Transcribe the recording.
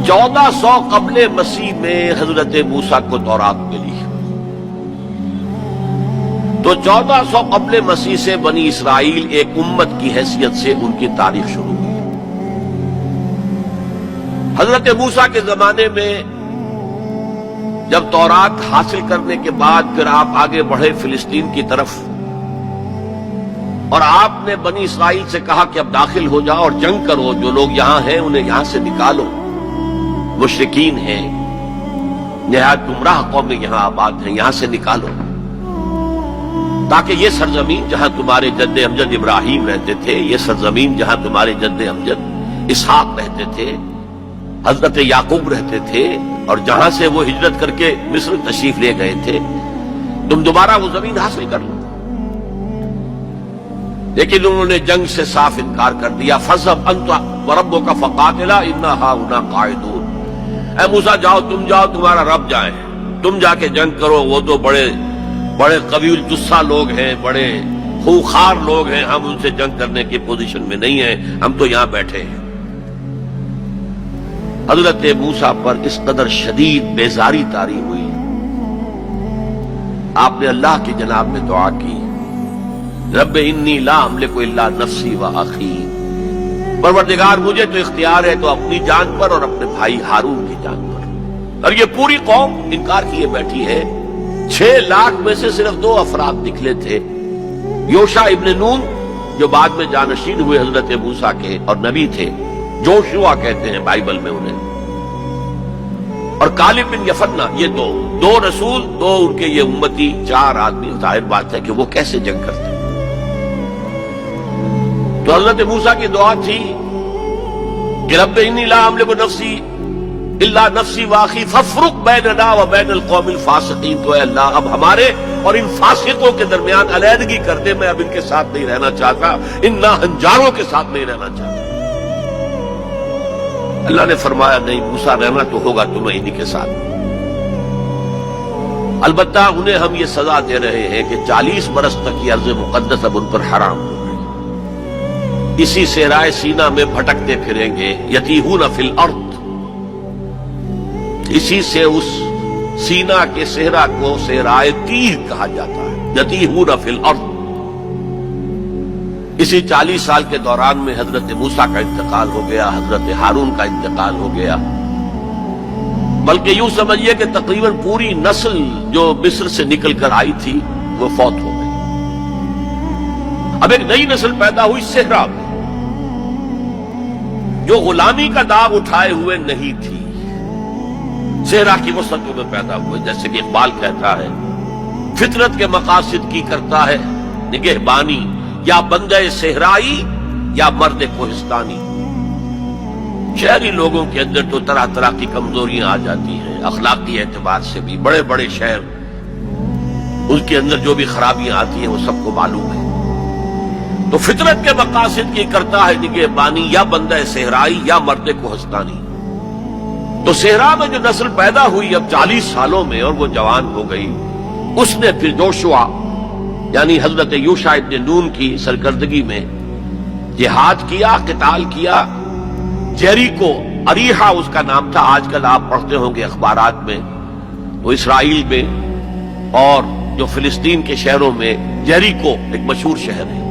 1400 قبل مسیح میں حضرت موسیٰ کو تورات ملی، تو 1400 قبل مسیح سے بنی اسرائیل ایک امت کی حیثیت سے ان کی تاریخ شروع ہوئی۔ حضرت موسیٰ کے زمانے میں جب تورات حاصل کرنے کے بعد پھر آپ آگے بڑھے فلسطین کی طرف، اور آپ نے بنی اسرائیل سے کہا کہ اب داخل ہو جاؤ اور جنگ کرو، جو لوگ یہاں ہیں انہیں یہاں سے نکالو، مشرکین ہیں، نہایت گمراہ قومیں یہاں آباد ہیں، یہاں سے نکالو، تاکہ یہ سرزمین جہاں تمہارے جد امجد ابراہیم رہتے تھے، یہ سرزمین جہاں تمہارے جد امجد اسحاق رہتے تھے، حضرت یعقوب رہتے تھے، اور جہاں سے وہ ہجرت کر کے مصر تشریف لے گئے تھے، تم دوبارہ وہ زمین حاصل کر لو۔ لیکن انہوں نے جنگ سے صاف انکار کر دیا۔ فَاذْهَبْ أَنْتَ وَرَبُّكَ فَقَاتِلَا إِنَّا هَاهُنَا قَاعِدُونَ، اے موسیٰ جاؤ، تم جاؤ، تمہارا رب جائے، تم جا کے جنگ کرو، وہ تو بڑے قوی الجثہ لوگ ہیں، بڑے خوخار لوگ ہیں، ہم ان سے جنگ کرنے کی پوزیشن میں نہیں ہیں، ہم تو یہاں بیٹھے ہیں۔ حضرت موسیٰ پر اس قدر شدید بیزاری طاری ہوئی، آپ نے اللہ کی جناب میں دعا کی، رب انی لا املک الا نفسی و اخی، پروردگار مجھے تو اختیار ہے تو اپنی جان پر اور اپنے بھائی ہارون کی جان پر۔ اور یہ پوری قوم انکار کیے بیٹھی ہے۔ 6 لاکھ میں سے صرف 2 افراد نکلے تھے، یوشع ابن نون جو بعد میں جانشین ہوئے حضرت موسیٰ کے اور نبی تھے، جوشوا کہتے ہیں بائبل میں انہیں، اور کالب بن یفنہ، یہ 2 رسول، 2 ان کے یہ امتی، 4 آدمی۔ ظاہر بات ہے کہ وہ کیسے جنگ کرتے۔ تو حضرت موسیٰ کی دعا تھی کہ رب انی لا املک نفسی الا نفسی واخی فافرق بیننا و بین القوم الفاسقین، تو اے اللہ اب ہمارے اور ان فاسقوں کے درمیان علیحدگی کر دے، میں اب ان کے ساتھ نہیں رہنا چاہتا، ان ناہنجاروں کے ساتھ نہیں رہنا چاہتا۔ اللہ نے فرمایا نہیں موسیٰ، رہنا تو ہوگا تمہیں انہی کے ساتھ، البتہ انہیں ہم یہ سزا دے رہے ہیں کہ 40 برس تک یہ ارض مقدس اب ان پر حرام ہو گئی، اسی صحرائے سینا میں بھٹکتے پھریں گے، یتیہون فی الارض، اسی سے اس سینا کے صحرا کو صحرائے تیہ کہا جاتا ہے، یتیہون فی الارض۔ اسی 40 سال کے دوران میں حضرت موسیٰ کا انتقال ہو گیا، حضرت ہارون کا انتقال ہو گیا، بلکہ یوں سمجھیے کہ تقریباً پوری نسل جو مصر سے نکل کر آئی تھی وہ فوت ہو گئی۔ اب ایک نئی نسل پیدا ہوئی صحرا میں، جو غلامی کا داغ اٹھائے ہوئے نہیں تھی، صحرا کی وسطوں میں پیدا ہوئے۔ جیسے کہ اقبال کہتا ہے، فطرت کے مقاصد کی کرتا ہے نگہبانی، یا بندے صحرائی یا مرد کوہستانی۔ شہری لوگوں کے اندر تو طرح طرح کی کمزوریاں آ جاتی ہیں، اخلاقی اعتبار سے بھی، بڑے بڑے شہر ان کے اندر جو بھی خرابیاں آتی ہیں وہ سب کو معلوم ہے۔ تو فطرت کے مقاصد کی کرتا ہے نگہبانی، یا بندہ صحرائی یا مرد کوہستانی۔ تو صحرا میں جو نسل پیدا ہوئی اب 40 سالوں میں، اور وہ جوان ہو گئی، اس نے پھر جوشوا یعنی حضرت یوشع ابن نون کی سرکردگی میں جہاد کیا، قتال کیا۔ جیریکو، اریحا اس کا نام تھا، آج کل آپ پڑھتے ہوں گے اخبارات میں، وہ اسرائیل میں اور جو فلسطین کے شہروں میں جیریکو ایک مشہور شہر ہے،